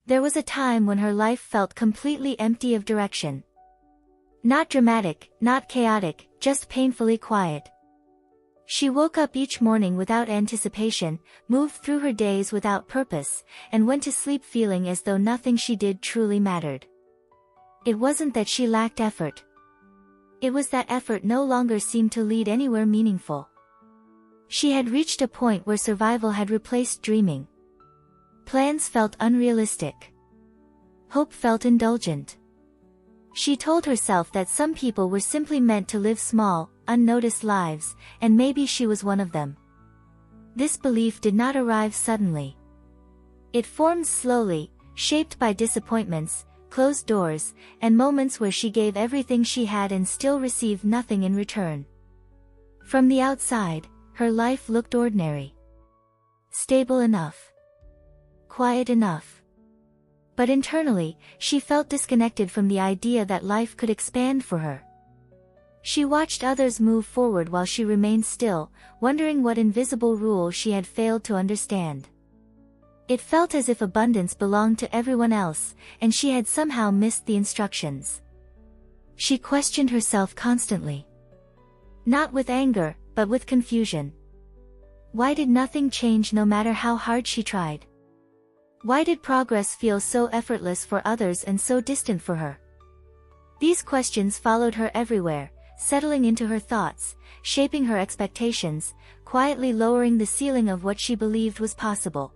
There was a time when her life felt completely empty of direction. Not dramatic, not chaotic, just painfully quiet. She woke up each morning without anticipation, moved through her days without purpose, and went to sleep feeling as though nothing she did truly mattered. It wasn't that she lacked effort. It was that effort no longer seemed to lead anywhere meaningful. She had reached a point where survival had replaced dreaming. Plans felt unrealistic. Hope felt indulgent. She told herself that some people were simply meant to live small, unnoticed lives, and maybe she was one of them. This belief did not arrive suddenly. It formed slowly, shaped by disappointments, closed doors, and moments where she gave everything she had and still received nothing in return. From the outside, her life looked ordinary. Stable enough. Quiet enough. But internally, she felt disconnected from the idea that life could expand for her. She watched others move forward while she remained still, wondering what invisible rule she had failed to understand. It felt as if abundance belonged to everyone else, and she had somehow missed the instructions. She questioned herself constantly. Not with anger, but with confusion. Why did nothing change no matter how hard she tried? Why did progress feel so effortless for others and so distant for her? These questions followed her everywhere, settling into her thoughts, shaping her expectations, quietly lowering the ceiling of what she believed was possible.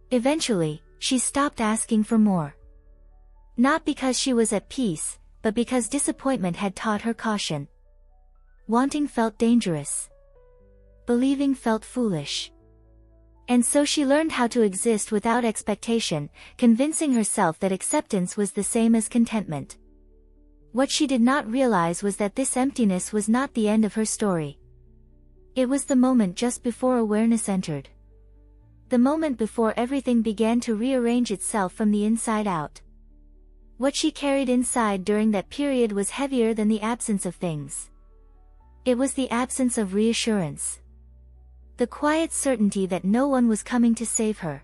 Eventually, she stopped asking for more. Not because she was at peace, but because disappointment had taught her caution. Wanting felt dangerous. Believing felt foolish. And so she learned how to exist without expectation, convincing herself that acceptance was the same as contentment. What she did not realize was that this emptiness was not the end of her story. It was the moment just before awareness entered. The moment before everything began to rearrange itself from the inside out. What she carried inside during that period was heavier than the absence of things. It was the absence of reassurance. The quiet certainty that no one was coming to save her.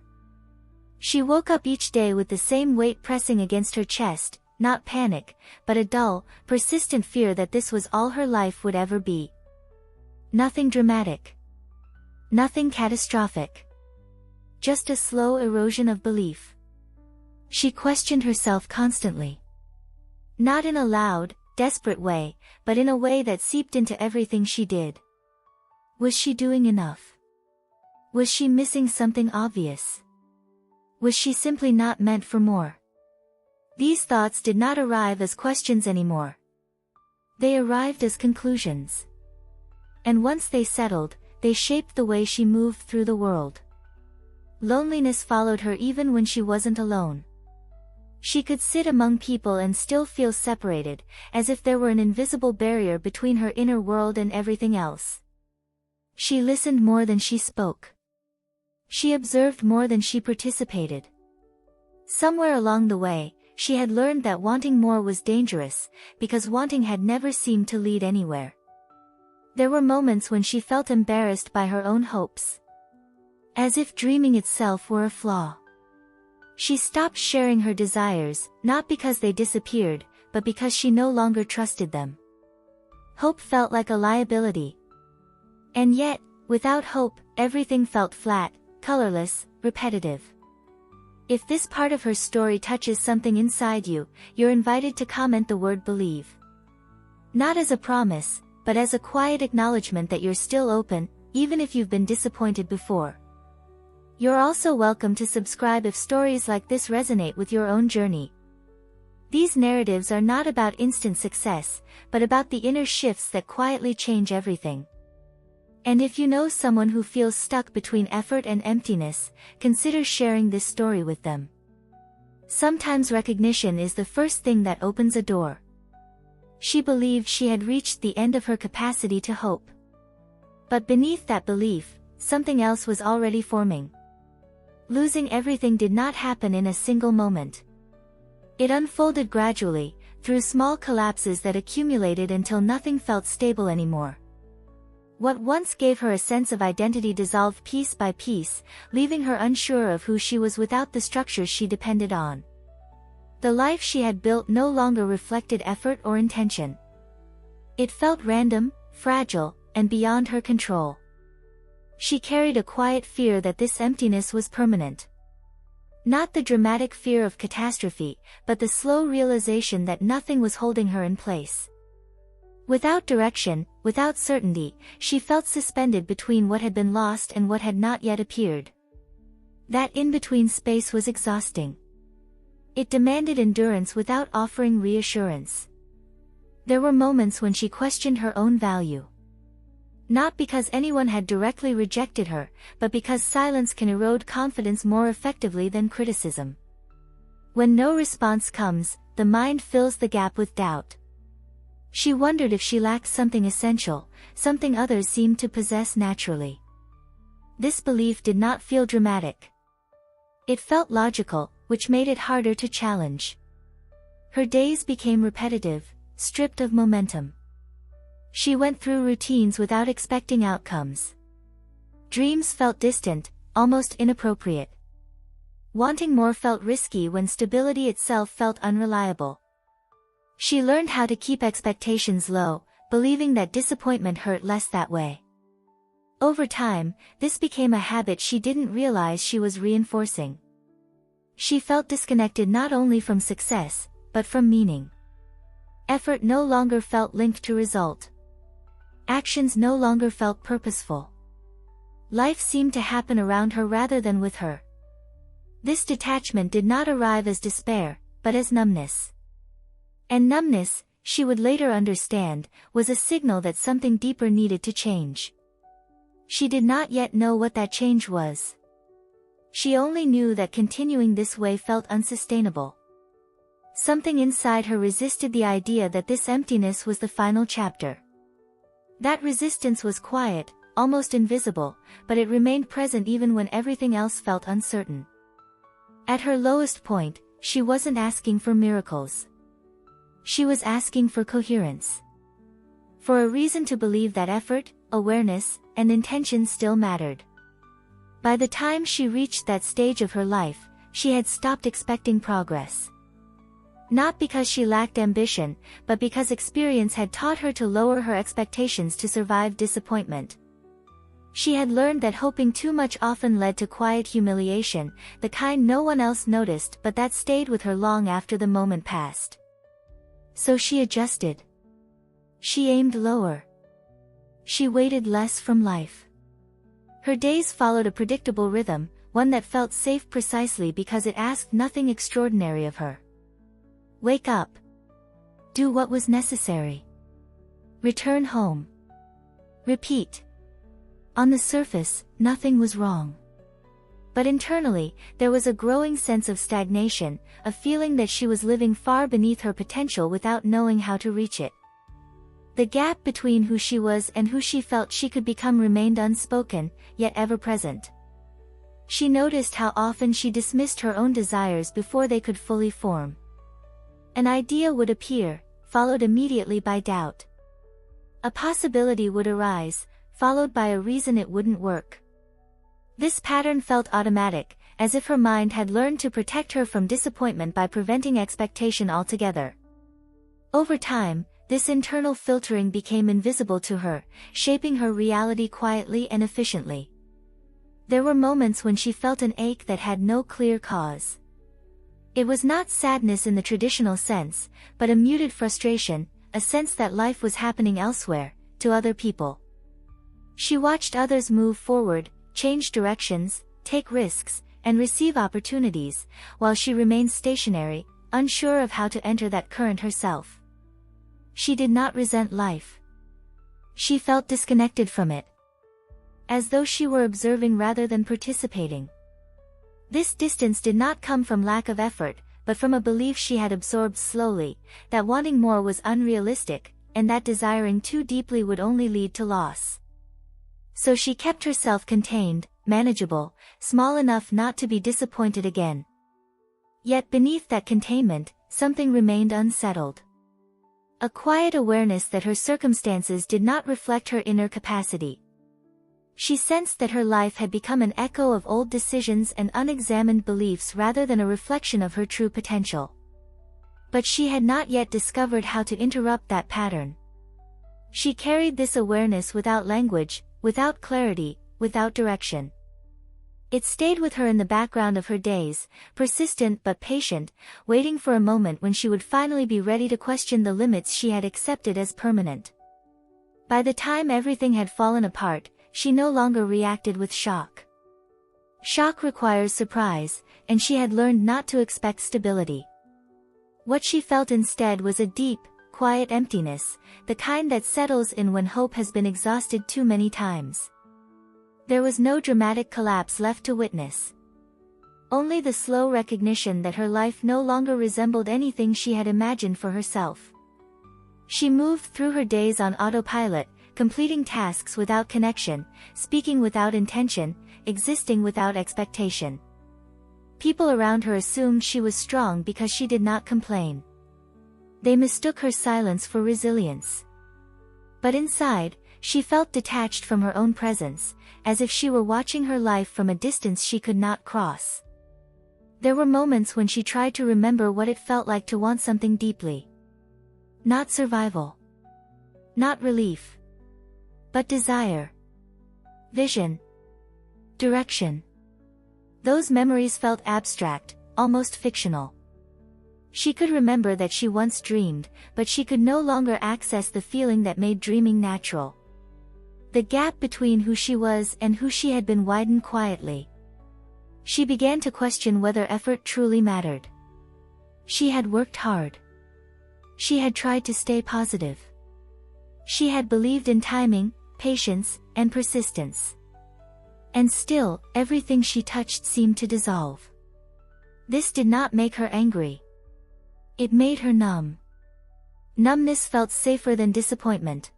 She woke up each day with the same weight pressing against her chest, not panic, but a dull, persistent fear that this was all her life would ever be. Nothing dramatic. Nothing catastrophic. Just a slow erosion of belief. She questioned herself constantly. Not in a loud, desperate way, but in a way that seeped into everything she did. Was she doing enough? Was she missing something obvious? Was she simply not meant for more? These thoughts did not arrive as questions anymore. They arrived as conclusions. And once they settled, they shaped the way she moved through the world. Loneliness followed her even when she wasn't alone. She could sit among people and still feel separated, as if there were an invisible barrier between her inner world and everything else. She listened more than she spoke. She observed more than she participated. Somewhere along the way, she had learned that wanting more was dangerous, because wanting had never seemed to lead anywhere. There were moments when she felt embarrassed by her own hopes. As if dreaming itself were a flaw. She stopped sharing her desires, not because they disappeared, but because she no longer trusted them. Hope felt like a liability. And yet, without hope, everything felt flat, colorless, repetitive. If this part of her story touches something inside you, you're invited to comment the word believe. Not as a promise, but as a quiet acknowledgement that you're still open, even if you've been disappointed before. You're also welcome to subscribe if stories like this resonate with your own journey. These narratives are not about instant success, but about the inner shifts that quietly change everything. And if you know someone who feels stuck between effort and emptiness, consider sharing this story with them. Sometimes recognition is the first thing that opens a door. She believed she had reached the end of her capacity to hope. But beneath that belief, something else was already forming. Losing everything did not happen in a single moment. It unfolded gradually, through small collapses that accumulated until nothing felt stable anymore. What once gave her a sense of identity dissolved piece by piece, leaving her unsure of who she was without the structures she depended on. The life she had built no longer reflected effort or intention. It felt random, fragile, and beyond her control. She carried a quiet fear that this emptiness was permanent. Not the dramatic fear of catastrophe, but the slow realization that nothing was holding her in place. Without direction, without certainty, she felt suspended between what had been lost and what had not yet appeared. That in-between space was exhausting. It demanded endurance without offering reassurance. There were moments when she questioned her own value. Not because anyone had directly rejected her, but because silence can erode confidence more effectively than criticism. When no response comes, the mind fills the gap with doubt. She wondered if she lacked something essential, something others seemed to possess naturally. This belief did not feel dramatic. It felt logical, which made it harder to challenge. Her days became repetitive, stripped of momentum. She went through routines without expecting outcomes. Dreams felt distant, almost inappropriate. Wanting more felt risky when stability itself felt unreliable. She learned how to keep expectations low, believing that disappointment hurt less that way. Over time, this became a habit she didn't realize she was reinforcing. She felt disconnected not only from success, but from meaning. Effort no longer felt linked to result. Actions no longer felt purposeful. Life seemed to happen around her rather than with her. This detachment did not arrive as despair, but as numbness. And numbness, she would later understand, was a signal that something deeper needed to change. She did not yet know what that change was. She only knew that continuing this way felt unsustainable. Something inside her resisted the idea that this emptiness was the final chapter. That resistance was quiet, almost invisible, but it remained present even when everything else felt uncertain. At her lowest point, she wasn't asking for miracles. She was asking for coherence. For a reason to believe that effort, awareness, and intention still mattered. By the time she reached that stage of her life, she had stopped expecting progress. Not because she lacked ambition, but because experience had taught her to lower her expectations to survive disappointment. She had learned that hoping too much often led to quiet humiliation, the kind no one else noticed but that stayed with her long after the moment passed. So she adjusted. She aimed lower. She waited less from life. Her days followed a predictable rhythm, one that felt safe precisely because it asked nothing extraordinary of her. Wake up. Do what was necessary. Return home. Repeat. On the surface, nothing was wrong. But internally, there was a growing sense of stagnation, a feeling that she was living far beneath her potential without knowing how to reach it. The gap between who she was and who she felt she could become remained unspoken, yet ever present. She noticed how often she dismissed her own desires before they could fully form. An idea would appear, followed immediately by doubt. A possibility would arise, followed by a reason it wouldn't work. This pattern felt automatic, as if her mind had learned to protect her from disappointment by preventing expectation altogether. Over time, this internal filtering became invisible to her, shaping her reality quietly and efficiently. There were moments when she felt an ache that had no clear cause. It was not sadness in the traditional sense, but a muted frustration, a sense that life was happening elsewhere, to other people. She watched others move forward, change directions, take risks, and receive opportunities, while she remained stationary, unsure of how to enter that current herself. She did not resent life. She felt disconnected from it. As though she were observing rather than participating. This distance did not come from lack of effort, but from a belief she had absorbed slowly, that wanting more was unrealistic, and that desiring too deeply would only lead to loss. So she kept herself contained, manageable, small enough not to be disappointed again. Yet beneath that containment, something remained unsettled. A quiet awareness that her circumstances did not reflect her inner capacity. She sensed that her life had become an echo of old decisions and unexamined beliefs rather than a reflection of her true potential. But she had not yet discovered how to interrupt that pattern. She carried this awareness without language, without clarity, without direction. It stayed with her in the background of her days, persistent but patient, waiting for a moment when she would finally be ready to question the limits she had accepted as permanent. By the time everything had fallen apart, she no longer reacted with shock. Shock requires surprise, and she had learned not to expect stability. What she felt instead was a deep, quiet emptiness, the kind that settles in when hope has been exhausted too many times. There was no dramatic collapse left to witness. Only the slow recognition that her life no longer resembled anything she had imagined for herself. She moved through her days on autopilot, completing tasks without connection, speaking without intention, existing without expectation. People around her assumed she was strong because she did not complain. They mistook her silence for resilience. But inside, she felt detached from her own presence, as if she were watching her life from a distance she could not cross. There were moments when she tried to remember what it felt like to want something deeply. Not survival. Not relief. But desire. Vision. Direction. Those memories felt abstract, almost fictional. She could remember that she once dreamed, but she could no longer access the feeling that made dreaming natural. The gap between who she was and who she had been widened quietly. She began to question whether effort truly mattered. She had worked hard. She had tried to stay positive. She had believed in timing, patience, and persistence. And still, everything she touched seemed to dissolve. This did not make her angry. It made her numb. Numbness felt safer than disappointment.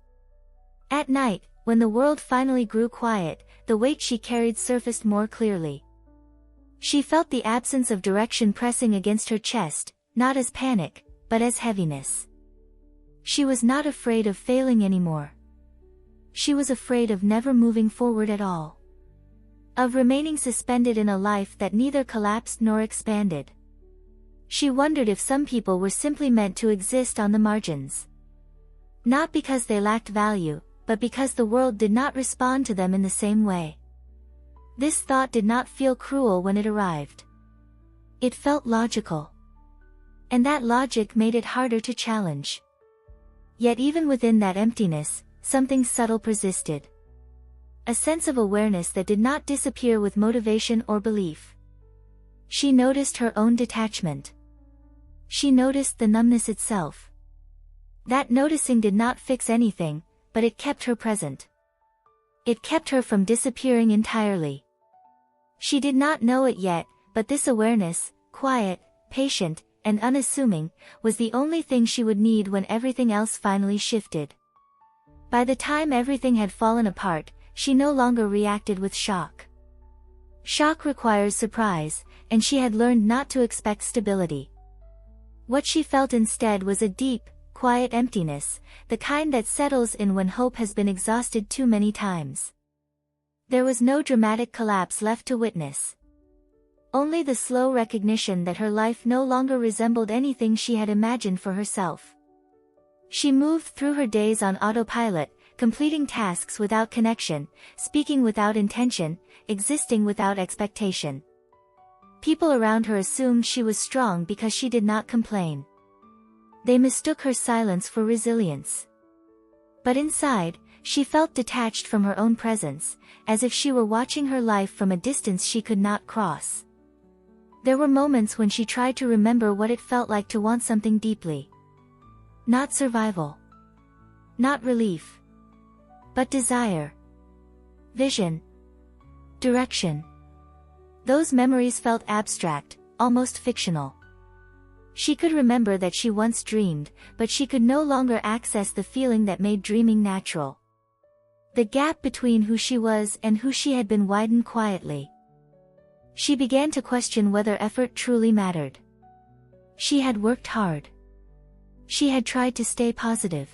At night, when the world finally grew quiet, the weight she carried surfaced more clearly. She felt the absence of direction pressing against her chest, not as panic, but as heaviness. She was not afraid of failing anymore. She was afraid of never moving forward at all. Of remaining suspended in a life that neither collapsed nor expanded. She wondered if some people were simply meant to exist on the margins. Not because they lacked value, but because the world did not respond to them in the same way. This thought did not feel cruel when it arrived. It felt logical. And that logic made it harder to challenge. Yet even within that emptiness, something subtle persisted. A sense of awareness that did not disappear with motivation or belief. She noticed her own detachment. She noticed the numbness itself. That noticing did not fix anything, but it kept her present. It kept her from disappearing entirely. She did not know it yet, but this awareness, quiet, patient, and unassuming, was the only thing she would need when everything else finally shifted. By the time everything had fallen apart, she no longer reacted with shock. Shock requires surprise, and she had learned not to expect stability. What she felt instead was a deep, quiet emptiness, the kind that settles in when hope has been exhausted too many times. There was no dramatic collapse left to witness. Only the slow recognition that her life no longer resembled anything she had imagined for herself. She moved through her days on autopilot, completing tasks without connection, speaking without intention, existing without expectation. People around her assumed she was strong because she did not complain. They mistook her silence for resilience. But inside, she felt detached from her own presence, as if she were watching her life from a distance she could not cross. There were moments when she tried to remember what it felt like to want something deeply. Not survival. Not relief. But desire. Vision. Direction. Those memories felt abstract, almost fictional. She could remember that she once dreamed, but she could no longer access the feeling that made dreaming natural. The gap between who she was and who she had been widened quietly. She began to question whether effort truly mattered. She had worked hard. She had tried to stay positive.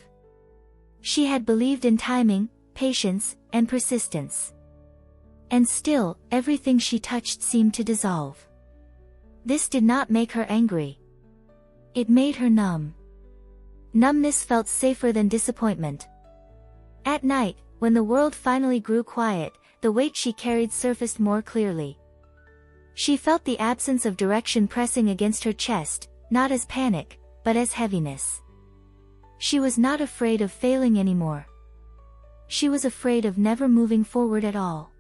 She had believed in timing, patience, and persistence. And still, everything she touched seemed to dissolve. This did not make her angry. It made her numb. Numbness felt safer than disappointment. At night, when the world finally grew quiet, the weight she carried surfaced more clearly. She felt the absence of direction pressing against her chest, not as panic, but as heaviness. She was not afraid of failing anymore. She was afraid of never moving forward at all.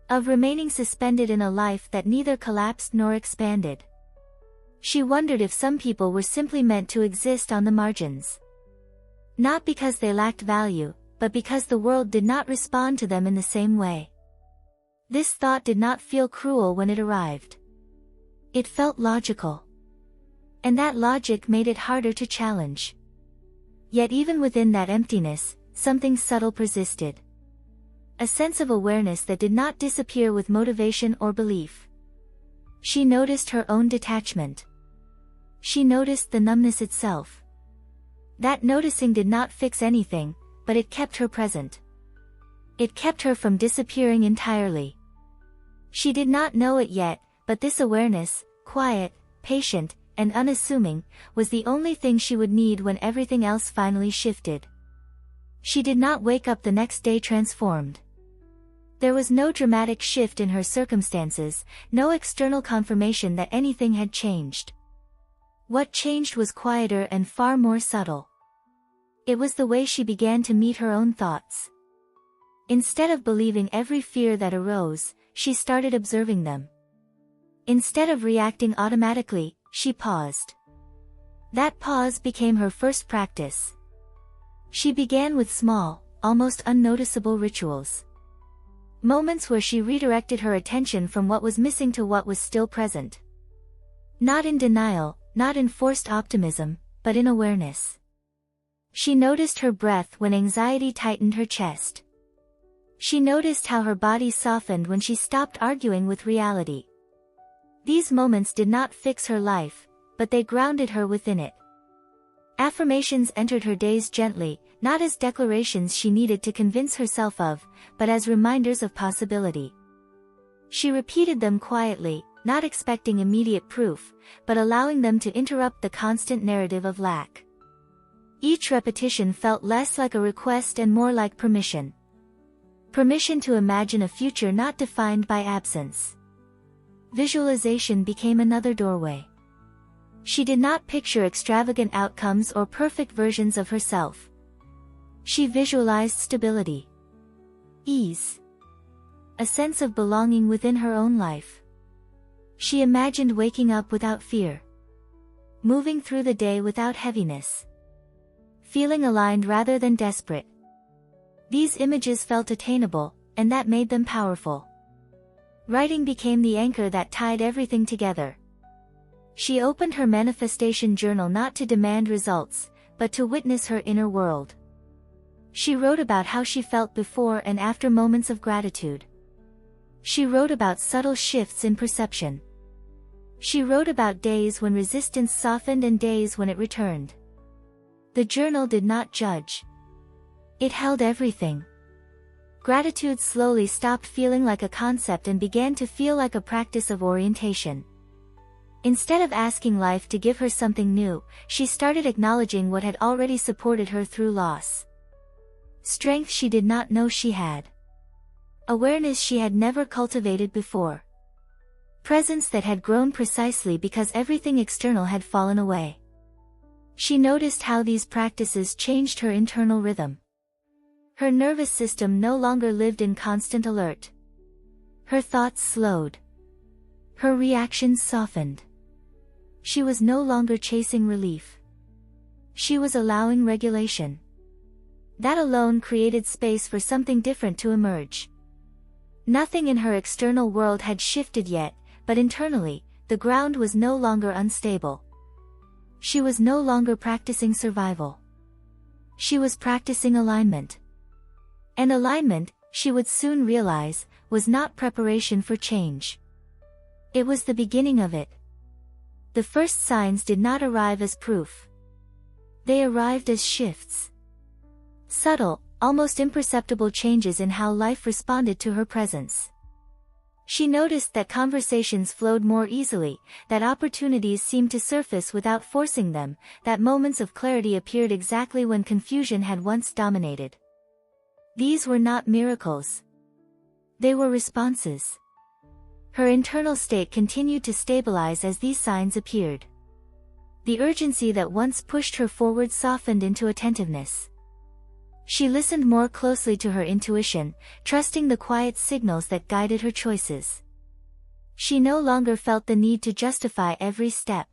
Of remaining suspended in a life that neither collapsed nor expanded. She wondered if some people were simply meant to exist on the margins. Not because they lacked value, but because the world did not respond to them in the same way. This thought did not feel cruel when it arrived. It felt logical. And that logic made it harder to challenge. Yet even within that emptiness, something subtle persisted. A sense of awareness that did not disappear with motivation or belief. She noticed her own detachment. She noticed the numbness itself. That noticing did not fix anything, but it kept her present. It kept her from disappearing entirely. She did not know it yet, but this awareness, quiet, patient, and unassuming, was the only thing she would need when everything else finally shifted. She did not wake up the next day transformed. There was no dramatic shift in her circumstances, no external confirmation that anything had changed. What changed was quieter and far more subtle. It was the way she began to meet her own thoughts. Instead of believing every fear that arose, she started observing them. Instead of reacting automatically, she paused. That pause became her first practice. She began with small, almost unnoticeable rituals. Moments where she redirected her attention from what was missing to what was still present. Not in denial, not in forced optimism, but in awareness. She noticed her breath when anxiety tightened her chest. She noticed how her body softened when she stopped arguing with reality. These moments did not fix her life, but they grounded her within it. Affirmations entered her days gently, not as declarations she needed to convince herself of, but as reminders of possibility. She repeated them quietly, not expecting immediate proof, but allowing them to interrupt the constant narrative of lack. Each repetition felt less like a request and more like permission. Permission to imagine a future not defined by absence. Visualization became another doorway. She did not picture extravagant outcomes or perfect versions of herself. She visualized stability, ease, a sense of belonging within her own life. She imagined waking up without fear, moving through the day without heaviness, feeling aligned rather than desperate. These images felt attainable, and that made them powerful. Writing became the anchor that tied everything together. She opened her manifestation journal not to demand results, but to witness her inner world. She wrote about how she felt before and after moments of gratitude. She wrote about subtle shifts in perception. She wrote about days when resistance softened and days when it returned. The journal did not judge. It held everything. Gratitude slowly stopped feeling like a concept and began to feel like a practice of orientation. Instead of asking life to give her something new, she started acknowledging what had already supported her through loss. Strength she did not know she had. Awareness she had never cultivated before. Presence that had grown precisely because everything external had fallen away. She noticed how these practices changed her internal rhythm. Her nervous system no longer lived in constant alert. Her thoughts slowed. Her reactions softened. She was no longer chasing relief. She was allowing regulation. That alone created space for something different to emerge. Nothing in her external world had shifted yet, but internally, the ground was no longer unstable. She was no longer practicing survival. She was practicing alignment. And alignment, she would soon realize, was not preparation for change. It was the beginning of it. The first signs did not arrive as proof. They arrived as shifts. Subtle, almost imperceptible changes in how life responded to her presence. She noticed that conversations flowed more easily, that opportunities seemed to surface without forcing them, that moments of clarity appeared exactly when confusion had once dominated. These were not miracles. They were responses. Her internal state continued to stabilize as these signs appeared. The urgency that once pushed her forward softened into attentiveness. She listened more closely to her intuition, trusting the quiet signals that guided her choices. She no longer felt the need to justify every step.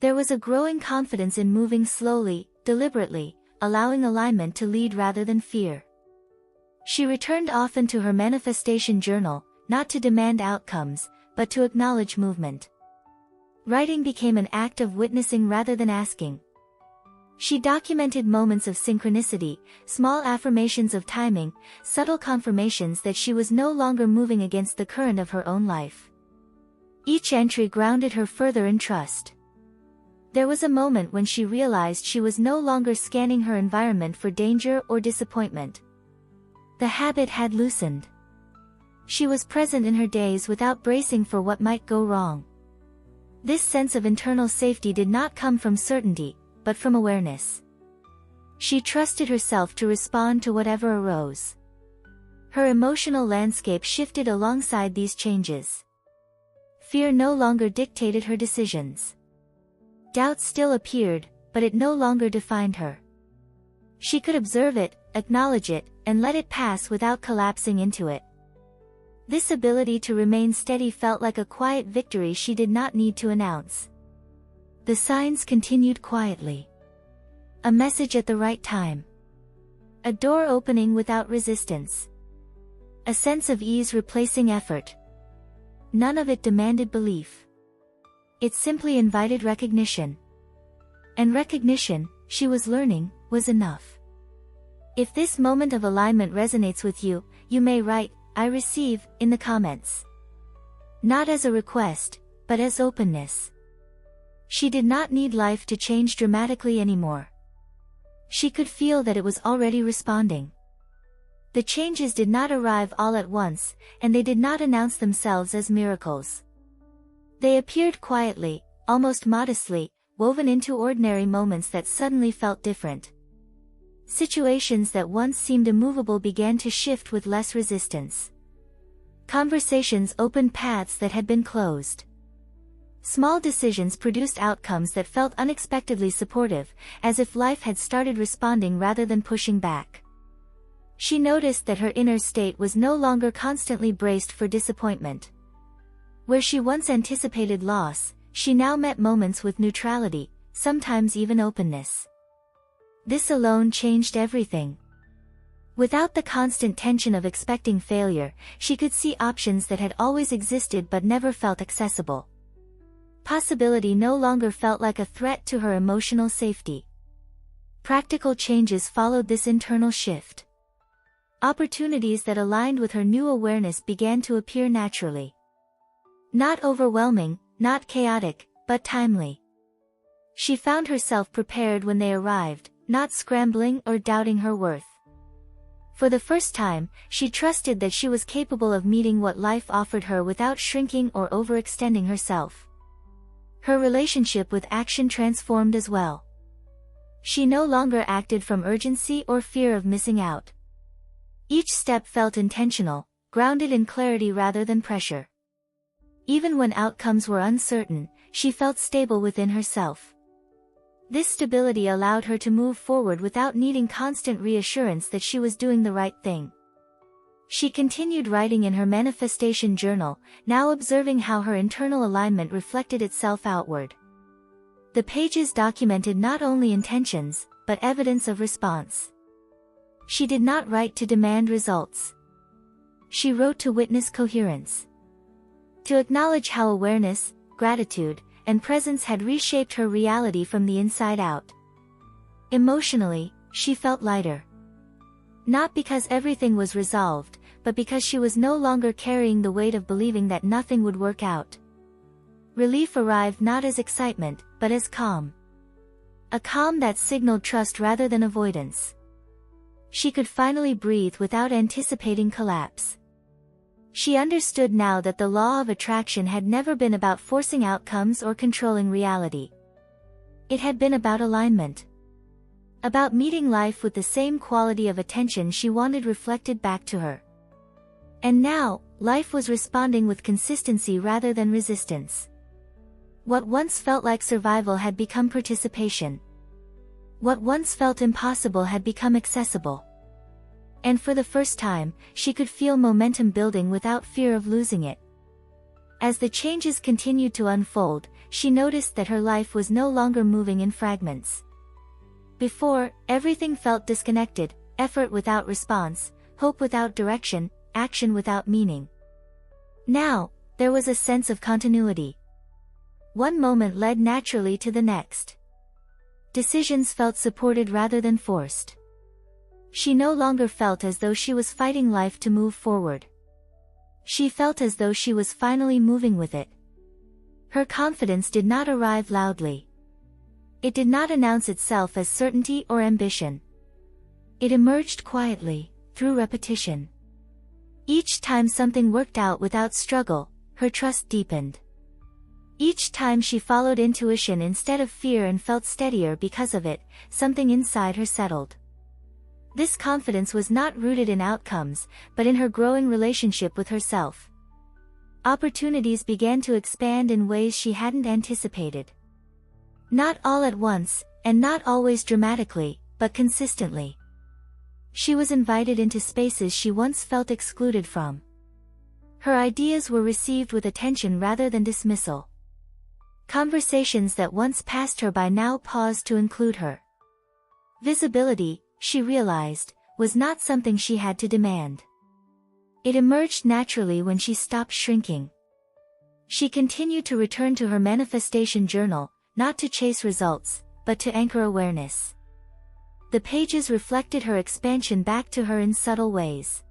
There was a growing confidence in moving slowly, deliberately, allowing alignment to lead rather than fear. She returned often to her manifestation journal, not to demand outcomes, but to acknowledge movement. Writing became an act of witnessing rather than asking. She documented moments of synchronicity, small affirmations of timing, subtle confirmations that she was no longer moving against the current of her own life. Each entry grounded her further in trust. There was a moment when she realized she was no longer scanning her environment for danger or disappointment. The habit had loosened. She was present in her days without bracing for what might go wrong. This sense of internal safety did not come from certainty, but from awareness. She trusted herself to respond to whatever arose. Her emotional landscape shifted alongside these changes. Fear no longer dictated her decisions. Doubt still appeared, but it no longer defined her. She could observe it, acknowledge it, and let it pass without collapsing into it. This ability to remain steady felt like a quiet victory she did not need to announce. The signs continued quietly. A message at the right time. A door opening without resistance. A sense of ease replacing effort. None of it demanded belief. It simply invited recognition. And recognition, she was learning, was enough. If this moment of alignment resonates with you, you may write, "I receive," in the comments. Not as a request, but as openness. She did not need life to change dramatically anymore. She could feel that it was already responding. The changes did not arrive all at once, and they did not announce themselves as miracles. They appeared quietly, almost modestly, woven into ordinary moments that suddenly felt different. Situations that once seemed immovable began to shift with less resistance. Conversations opened paths that had been closed. Small decisions produced outcomes that felt unexpectedly supportive, as if life had started responding rather than pushing back. She noticed that her inner state was no longer constantly braced for disappointment. Where she once anticipated loss, she now met moments with neutrality, sometimes even openness. This alone changed everything. Without the constant tension of expecting failure, she could see options that had always existed but never felt accessible. Possibility no longer felt like a threat to her emotional safety. Practical changes followed this internal shift. Opportunities that aligned with her new awareness began to appear naturally. Not overwhelming, not chaotic, but timely. She found herself prepared when they arrived, not scrambling or doubting her worth. For the first time, she trusted that she was capable of meeting what life offered her without shrinking or overextending herself. Her relationship with action transformed as well. She no longer acted from urgency or fear of missing out. Each step felt intentional, grounded in clarity rather than pressure. Even when outcomes were uncertain, she felt stable within herself. This stability allowed her to move forward without needing constant reassurance that she was doing the right thing. She continued writing in her manifestation journal, now observing how her internal alignment reflected itself outward. The pages documented not only intentions, but evidence of response. She did not write to demand results. She wrote to witness coherence. To acknowledge how awareness, gratitude, and presence had reshaped her reality from the inside out. Emotionally, she felt lighter. Not because everything was resolved, but because she was no longer carrying the weight of believing that nothing would work out. Relief arrived not as excitement, but as calm. a calm that signaled trust rather than avoidance. She could finally breathe without anticipating collapse. She understood now that the law of attraction had never been about forcing outcomes or controlling reality. It had been about alignment. About meeting life with the same quality of attention she wanted reflected back to her. And now, life was responding with consistency rather than resistance. What once felt like survival had become participation. What once felt impossible had become accessible. And for the first time, she could feel momentum building without fear of losing it. As the changes continued to unfold, she noticed that her life was no longer moving in fragments. Before, everything felt disconnected, effort without response, hope without direction, action without meaning. Now, there was a sense of continuity. One moment led naturally to the next. Decisions felt supported rather than forced. She no longer felt as though she was fighting life to move forward. She felt as though she was finally moving with it. Her confidence did not arrive loudly. It did not announce itself as certainty or ambition. It emerged quietly, through repetition. Each time something worked out without struggle, her trust deepened. Each time she followed intuition instead of fear and felt steadier because of it, something inside her settled. This confidence was not rooted in outcomes, but in her growing relationship with herself. Opportunities began to expand in ways she hadn't anticipated. Not all at once, and not always dramatically, but consistently. She was invited into spaces she once felt excluded from. Her ideas were received with attention rather than dismissal. Conversations that once passed her by now paused to include her. Visibility, she realized, was not something she had to demand. It emerged naturally when she stopped shrinking. She continued to return to her manifestation journal, not to chase results, but to anchor awareness. The pages reflected her expansion back to her in subtle ways.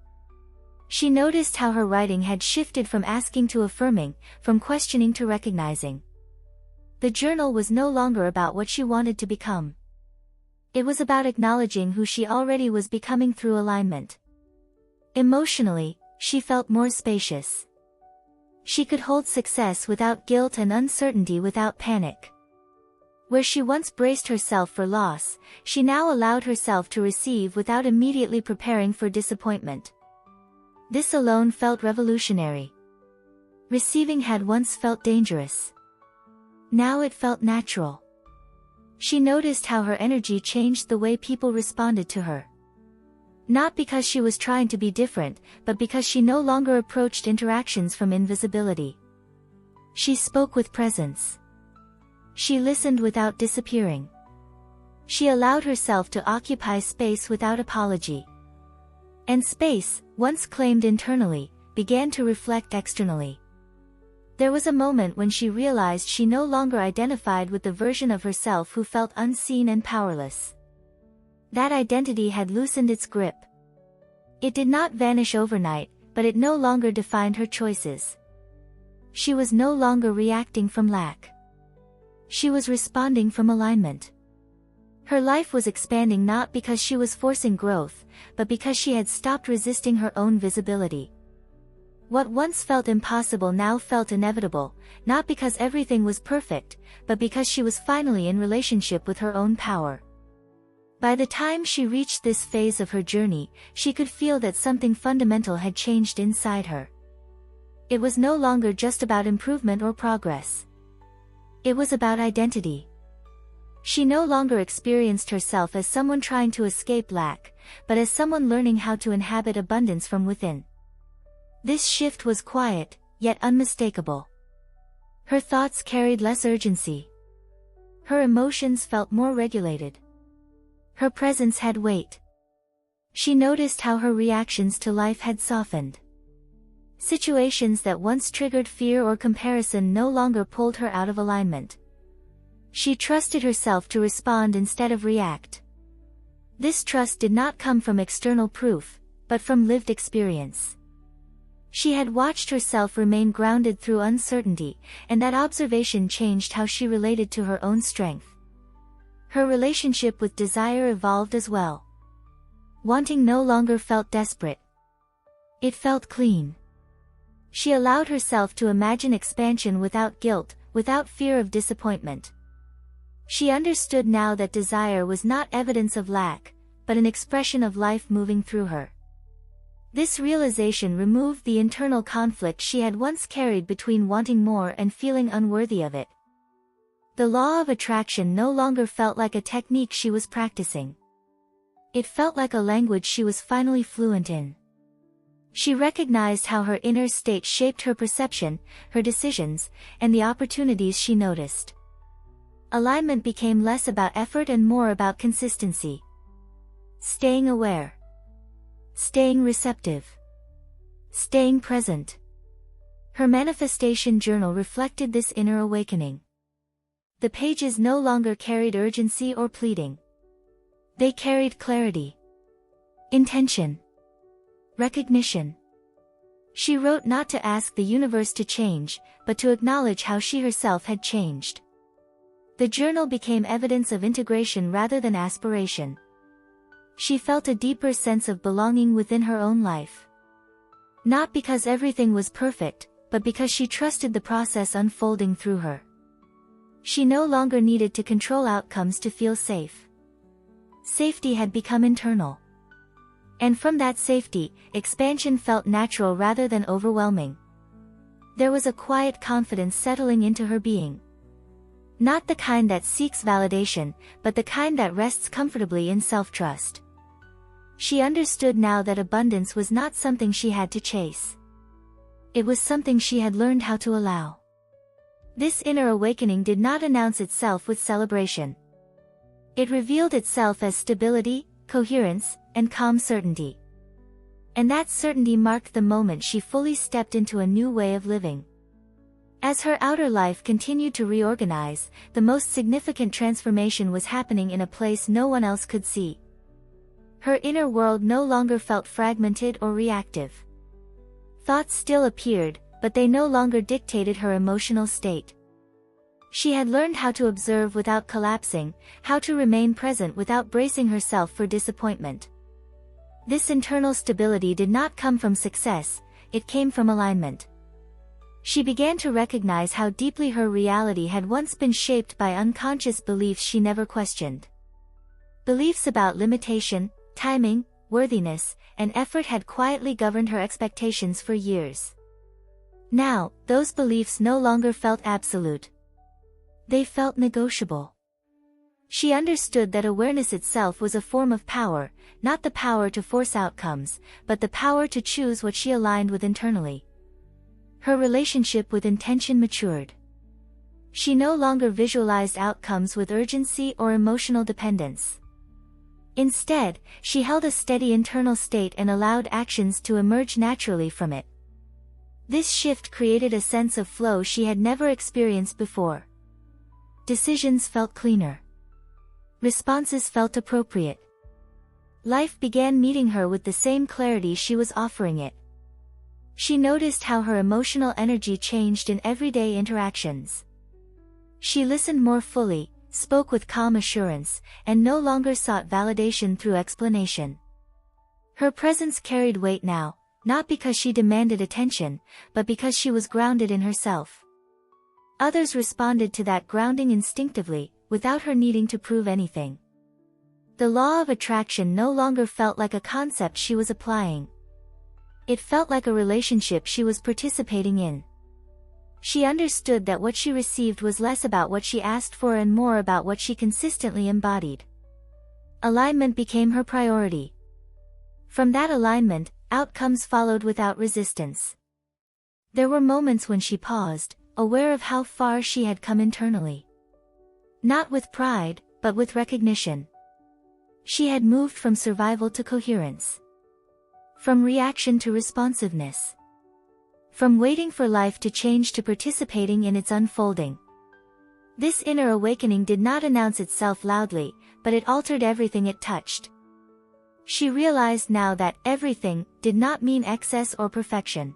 She noticed how her writing had shifted from asking to affirming, from questioning to recognizing. The journal was no longer about what she wanted to become. It was about acknowledging who she already was becoming through alignment. Emotionally, she felt more spacious. She could hold success without guilt and uncertainty without panic. Where she once braced herself for loss, she now allowed herself to receive without immediately preparing for disappointment. This alone felt revolutionary. Receiving had once felt dangerous. Now it felt natural. She noticed how her energy changed the way people responded to her. Not because she was trying to be different, but because she no longer approached interactions from invisibility. She spoke with presence. She listened without disappearing. She allowed herself to occupy space without apology. And space, once claimed internally, began to reflect externally. There was a moment when she realized she no longer identified with the version of herself who felt unseen and powerless. That identity had loosened its grip. It did not vanish overnight, but it no longer defined her choices. She was no longer reacting from lack. She was responding from alignment. Her life was expanding not because she was forcing growth, but because she had stopped resisting her own visibility. What once felt impossible now felt inevitable, not because everything was perfect, but because she was finally in relationship with her own power. By the time she reached this phase of her journey, she could feel that something fundamental had changed inside her. It was no longer just about improvement or progress. It was about identity. She no longer experienced herself as someone trying to escape lack, but as someone learning how to inhabit abundance from within. This shift was quiet, yet unmistakable. Her thoughts carried less urgency. Her emotions felt more regulated. Her presence had weight. She noticed how her reactions to life had softened. Situations that once triggered fear or comparison no longer pulled her out of alignment. She trusted herself to respond instead of react. This trust did not come from external proof, but from lived experience. She had watched herself remain grounded through uncertainty, and that observation changed how she related to her own strength. Her relationship with desire evolved as well. Wanting no longer felt desperate. It felt clean. She allowed herself to imagine expansion without guilt, without fear of disappointment. She understood now that desire was not evidence of lack, but an expression of life moving through her. This realization removed the internal conflict she had once carried between wanting more and feeling unworthy of it. The law of attraction no longer felt like a technique she was practicing. It felt like a language she was finally fluent in. She recognized how her inner state shaped her perception, her decisions, and the opportunities she noticed. Alignment became less about effort and more about consistency. Staying aware. Staying receptive. Staying present. Her manifestation journal reflected this inner awakening. The pages no longer carried urgency or pleading. They carried clarity, intention, recognition. She wrote not to ask the universe to change, but to acknowledge how she herself had changed. The journal became evidence of integration rather than aspiration. She felt a deeper sense of belonging within her own life. Not because everything was perfect, but because she trusted the process unfolding through her. She no longer needed to control outcomes to feel safe. Safety had become internal. And from that safety, expansion felt natural rather than overwhelming. There was a quiet confidence settling into her being. Not the kind that seeks validation, but the kind that rests comfortably in self-trust. She understood now that abundance was not something she had to chase. It was something she had learned how to allow. This inner awakening did not announce itself with celebration. It revealed itself as stability, coherence, and calm certainty. And that certainty marked the moment she fully stepped into a new way of living. As her outer life continued to reorganize, the most significant transformation was happening in a place no one else could see. Her inner world no longer felt fragmented or reactive. Thoughts still appeared, but they no longer dictated her emotional state. She had learned how to observe without collapsing, how to remain present without bracing herself for disappointment. This internal stability did not come from success, it came from alignment. She began to recognize how deeply her reality had once been shaped by unconscious beliefs she never questioned. Beliefs about limitation, timing, worthiness, and effort had quietly governed her expectations for years. Now, those beliefs no longer felt absolute. They felt negotiable. She understood that awareness itself was a form of power, not the power to force outcomes, but the power to choose what she aligned with internally. Her relationship with intention matured. She no longer visualized outcomes with urgency or emotional dependence. Instead, she held a steady internal state and allowed actions to emerge naturally from it. This shift created a sense of flow she had never experienced before. Decisions felt cleaner. Responses felt appropriate. Life began meeting her with the same clarity she was offering it. She noticed how her emotional energy changed in everyday interactions. She listened more fully, spoke with calm assurance, and no longer sought validation through explanation. Her presence carried weight now, not because she demanded attention, but because she was grounded in herself. Others responded to that grounding instinctively, without her needing to prove anything. The law of attraction no longer felt like a concept she was applying. It felt like a relationship she was participating in. She understood that what she received was less about what she asked for and more about what she consistently embodied. Alignment became her priority. From that alignment, outcomes followed without resistance. There were moments when she paused, aware of how far she had come internally. Not with pride, but with recognition. She had moved from survival to coherence. From reaction to responsiveness. From waiting for life to change to participating in its unfolding. This inner awakening did not announce itself loudly, but it altered everything it touched. She realized now that everything did not mean excess or perfection.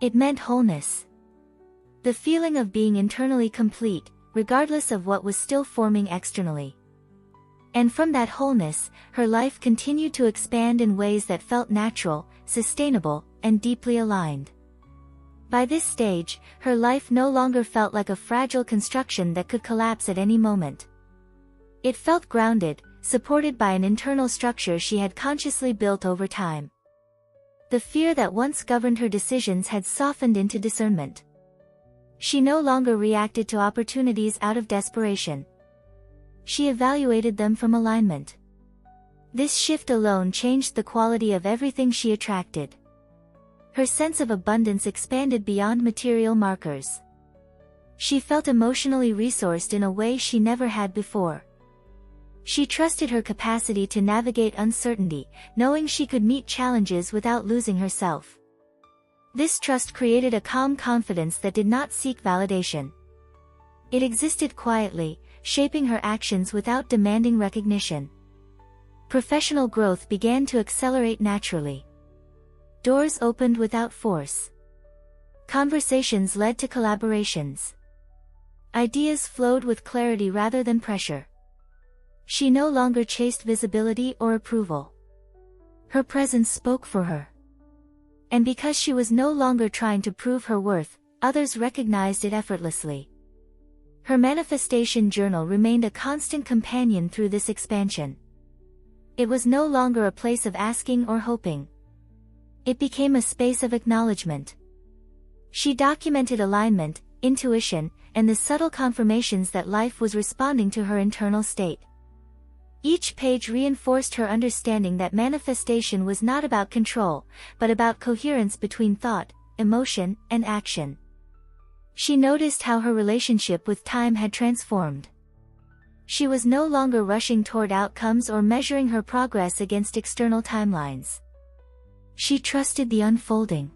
It meant wholeness. The feeling of being internally complete, regardless of what was still forming externally. And from that wholeness, her life continued to expand in ways that felt natural, sustainable, and deeply aligned. By this stage, her life no longer felt like a fragile construction that could collapse at any moment. It felt grounded, supported by an internal structure she had consciously built over time. The fear that once governed her decisions had softened into discernment. She no longer reacted to opportunities out of desperation. She evaluated them from alignment. This shift alone changed the quality of everything she attracted. Her sense of abundance expanded beyond material markers. She felt emotionally resourced in a way she never had before. She trusted her capacity to navigate uncertainty, knowing she could meet challenges without losing herself. This trust created a calm confidence that did not seek validation. It existed quietly, shaping her actions without demanding recognition. Professional growth began to accelerate naturally. Doors opened without force. Conversations led to collaborations. Ideas flowed with clarity rather than pressure. She no longer chased visibility or approval. Her presence spoke for her. And because she was no longer trying to prove her worth, others recognized it effortlessly. Her manifestation journal remained a constant companion through this expansion. It was no longer a place of asking or hoping. It became a space of acknowledgement. She documented alignment, intuition, and the subtle confirmations that life was responding to her internal state. Each page reinforced her understanding that manifestation was not about control, but about coherence between thought, emotion, and action. She noticed how her relationship with time had transformed. She was no longer rushing toward outcomes or measuring her progress against external timelines. She trusted the unfolding.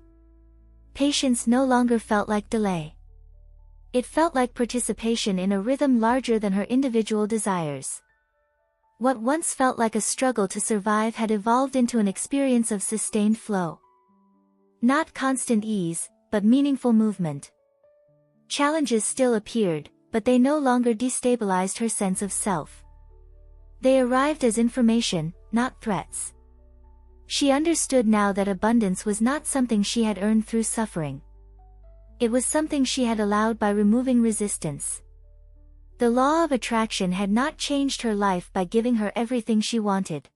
Patience no longer felt like delay. It felt like participation in a rhythm larger than her individual desires. What once felt like a struggle to survive had evolved into an experience of sustained flow. Not constant ease, but meaningful movement. Challenges still appeared, but they no longer destabilized her sense of self. They arrived as information, not threats. She understood now that abundance was not something she had earned through suffering. It was something she had allowed by removing resistance. The law of attraction had not changed her life by giving her everything she wanted.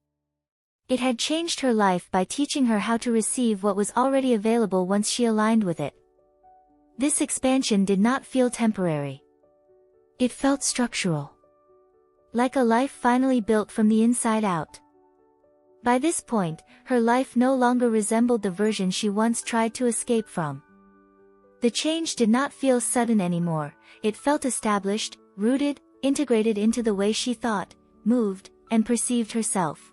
It had changed her life by teaching her how to receive what was already available once she aligned with it. This expansion did not feel temporary. It felt structural. Like a life finally built from the inside out. By this point, her life no longer resembled the version she once tried to escape from. The change did not feel sudden anymore, it felt established, rooted, integrated into the way she thought, moved, and perceived herself.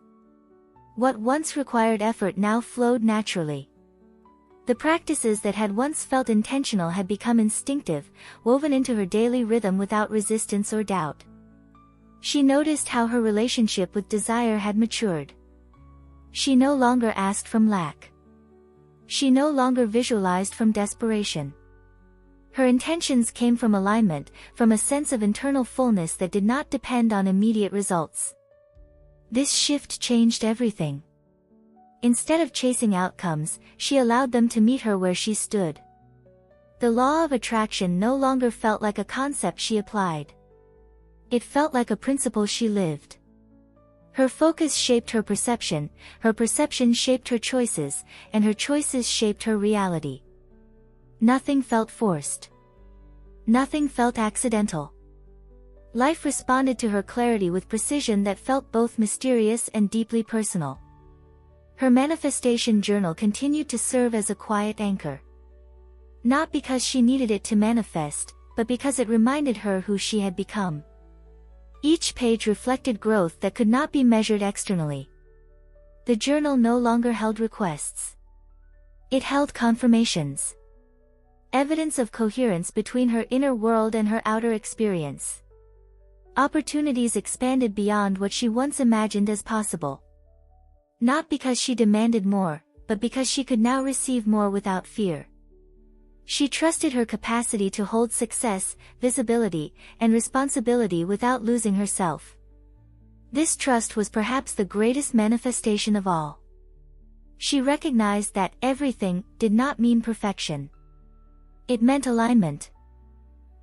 What once required effort now flowed naturally. The practices that had once felt intentional had become instinctive, woven into her daily rhythm without resistance or doubt. She noticed how her relationship with desire had matured. She no longer asked from lack. She no longer visualized from desperation. Her intentions came from alignment, from a sense of internal fullness that did not depend on immediate results. This shift changed everything. Instead of chasing outcomes, she allowed them to meet her where she stood. The law of attraction no longer felt like a concept she applied. It felt like a principle she lived. Her focus shaped her perception shaped her choices, and her choices shaped her reality. Nothing felt forced. Nothing felt accidental. Life responded to her clarity with precision that felt both mysterious and deeply personal. Her manifestation journal continued to serve as a quiet anchor. Not because she needed it to manifest, but because it reminded her who she had become. Each page reflected growth that could not be measured externally. The journal no longer held requests. It held confirmations. Evidence of coherence between her inner world and her outer experience. Opportunities expanded beyond what she once imagined as possible. Not because she demanded more, but because she could now receive more without fear. She trusted her capacity to hold success, visibility, and responsibility without losing herself. This trust was perhaps the greatest manifestation of all. She recognized that everything did not mean perfection. It meant alignment.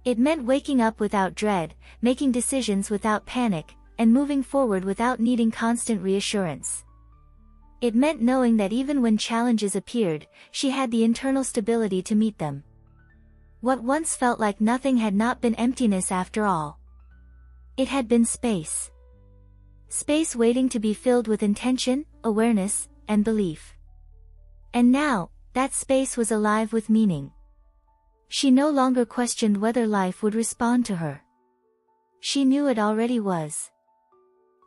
It meant waking up without dread, making decisions without panic, and moving forward without needing constant reassurance. It meant knowing that even when challenges appeared, she had the internal stability to meet them. What once felt like nothing had not been emptiness after all. It had been space. Space waiting to be filled with intention, awareness, and belief. And now, that space was alive with meaning. She no longer questioned whether life would respond to her. She knew it already was.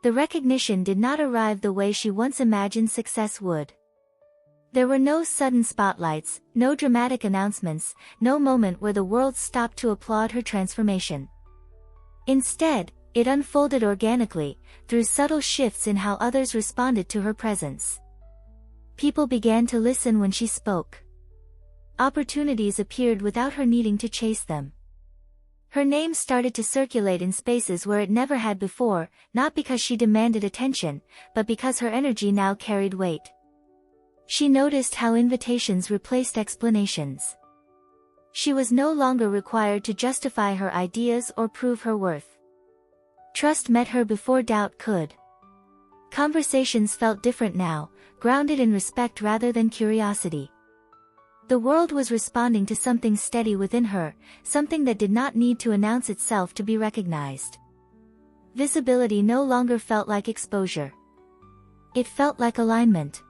The recognition did not arrive the way she once imagined success would. There were no sudden spotlights, no dramatic announcements, no moment where the world stopped to applaud her transformation. Instead, it unfolded organically, through subtle shifts in how others responded to her presence. People began to listen when she spoke. Opportunities appeared without her needing to chase them. Her name started to circulate in spaces where it never had before, not because she demanded attention, but because her energy now carried weight. She noticed how invitations replaced explanations. She was no longer required to justify her ideas or prove her worth. Trust met her before doubt could. Conversations felt different now, grounded in respect rather than curiosity. The world was responding to something steady within her, something that did not need to announce itself to be recognized. Visibility no longer felt like exposure. It felt like alignment.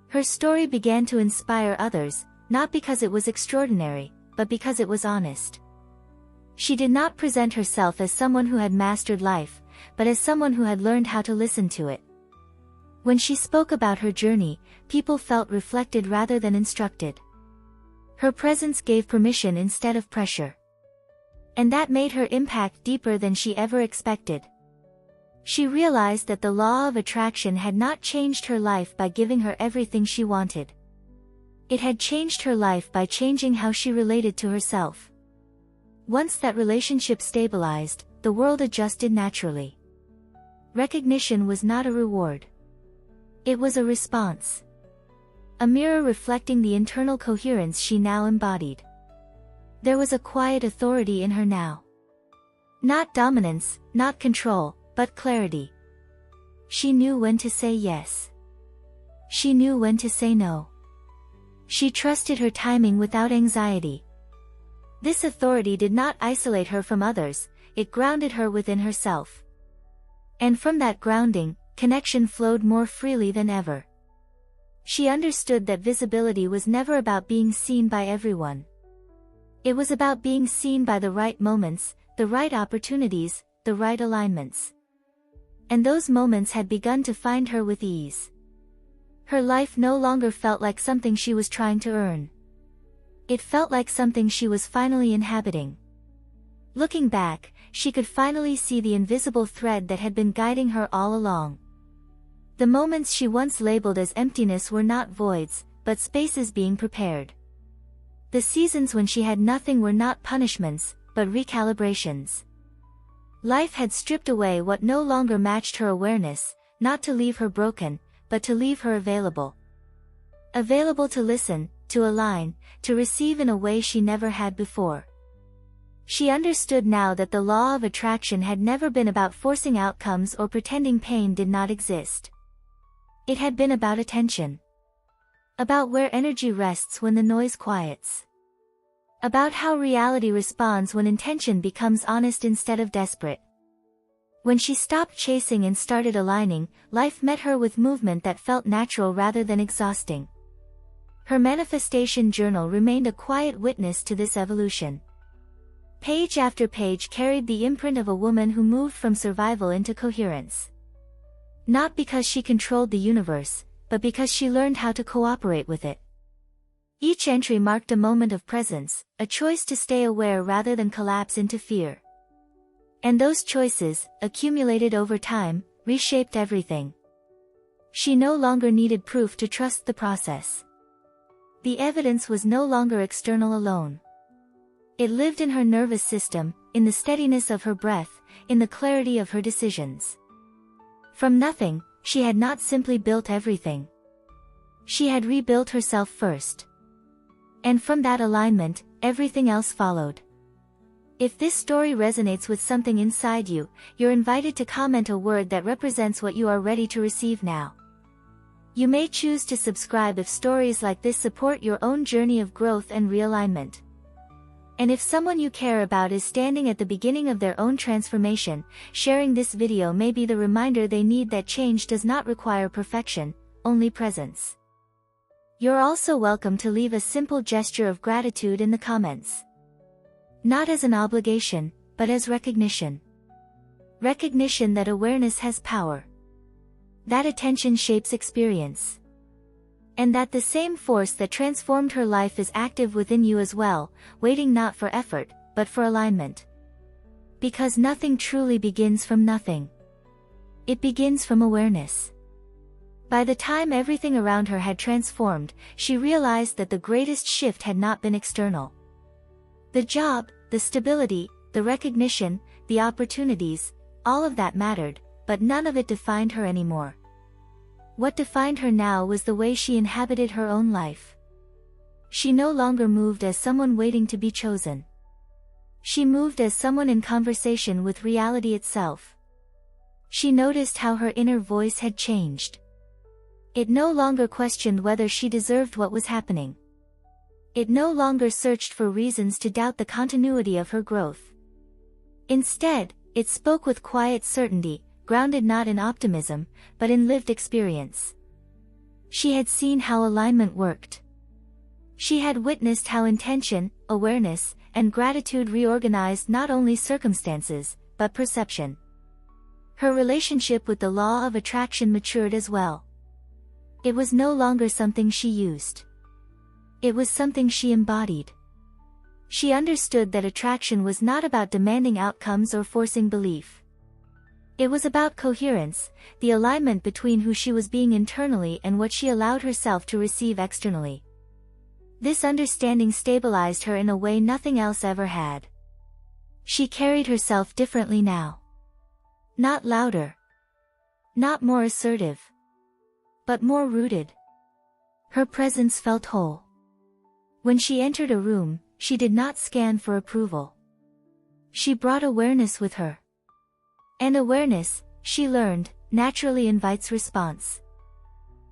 Her story began to inspire others, not because it was extraordinary, but because it was honest. She did not present herself as someone who had mastered life, but as someone who had learned how to listen to it. When she spoke about her journey, people felt reflected rather than instructed. Her presence gave permission instead of pressure. And that made her impact deeper than she ever expected. She realized that the law of attraction had not changed her life by giving her everything she wanted. It had changed her life by changing how she related to herself. Once that relationship stabilized, the world adjusted naturally. Recognition was not a reward. It was a response. A mirror reflecting the internal coherence she now embodied. There was a quiet authority in her now. Not dominance, not control, but clarity. She knew when to say yes. She knew when to say no. She trusted her timing without anxiety. This authority did not isolate her from others, it grounded her within herself. And from that grounding, connection flowed more freely than ever. She understood that visibility was never about being seen by everyone. It was about being seen by the right moments, the right opportunities, the right alignments. And those moments had begun to find her with ease. Her life no longer felt like something she was trying to earn. It felt like something she was finally inhabiting. Looking back, she could finally see the invisible thread that had been guiding her all along. The moments she once labeled as emptiness were not voids, but spaces being prepared. The seasons when she had nothing were not punishments, but recalibrations. Life had stripped away what no longer matched her awareness, not to leave her broken, but to leave her available. Available to listen, to align, to receive in a way she never had before. She understood now that the law of attraction had never been about forcing outcomes or pretending pain did not exist. It had been about attention. About where energy rests when the noise quiets. About how reality responds when intention becomes honest instead of desperate. When she stopped chasing and started aligning, life met her with movement that felt natural rather than exhausting. Her manifestation journal remained a quiet witness to this evolution. Page after page carried the imprint of a woman who moved from survival into coherence. Not because she controlled the universe, but because she learned how to cooperate with it. Each entry marked a moment of presence, a choice to stay aware rather than collapse into fear. And those choices, accumulated over time, reshaped everything. She no longer needed proof to trust the process. The evidence was no longer external alone. It lived in her nervous system, in the steadiness of her breath, in the clarity of her decisions. From nothing, she had not simply built everything. She had rebuilt herself first. And from that alignment, everything else followed. If this story resonates with something inside you, you're invited to comment a word that represents what you are ready to receive now. You may choose to subscribe if stories like this support your own journey of growth and realignment. And if someone you care about is standing at the beginning of their own transformation, sharing this video may be the reminder they need that change does not require perfection, only presence. You're also welcome to leave a simple gesture of gratitude in the comments. Not as an obligation, but as recognition. Recognition that awareness has power. That attention shapes experience. And that the same force that transformed her life is active within you as well, waiting not for effort, but for alignment. Because nothing truly begins from nothing. It begins from awareness. By the time everything around her had transformed, she realized that the greatest shift had not been external. The job, the stability, the recognition, the opportunities, all of that mattered, but none of it defined her anymore. What defined her now was the way she inhabited her own life. She no longer moved as someone waiting to be chosen. She moved as someone in conversation with reality itself. She noticed how her inner voice had changed. It no longer questioned whether she deserved what was happening. It no longer searched for reasons to doubt the continuity of her growth. Instead, it spoke with quiet certainty, grounded not in optimism, but in lived experience. She had seen how alignment worked. She had witnessed how intention, awareness, and gratitude reorganized not only circumstances, but perception. Her relationship with the law of attraction matured as well. It was no longer something she used. It was something she embodied. She understood that attraction was not about demanding outcomes or forcing belief. It was about coherence, the alignment between who she was being internally and what she allowed herself to receive externally. This understanding stabilized her in a way nothing else ever had. She carried herself differently now. Not louder. Not more assertive. But more rooted. Her presence felt whole. When she entered a room, she did not scan for approval. She brought awareness with her. And awareness, she learned, naturally invites response.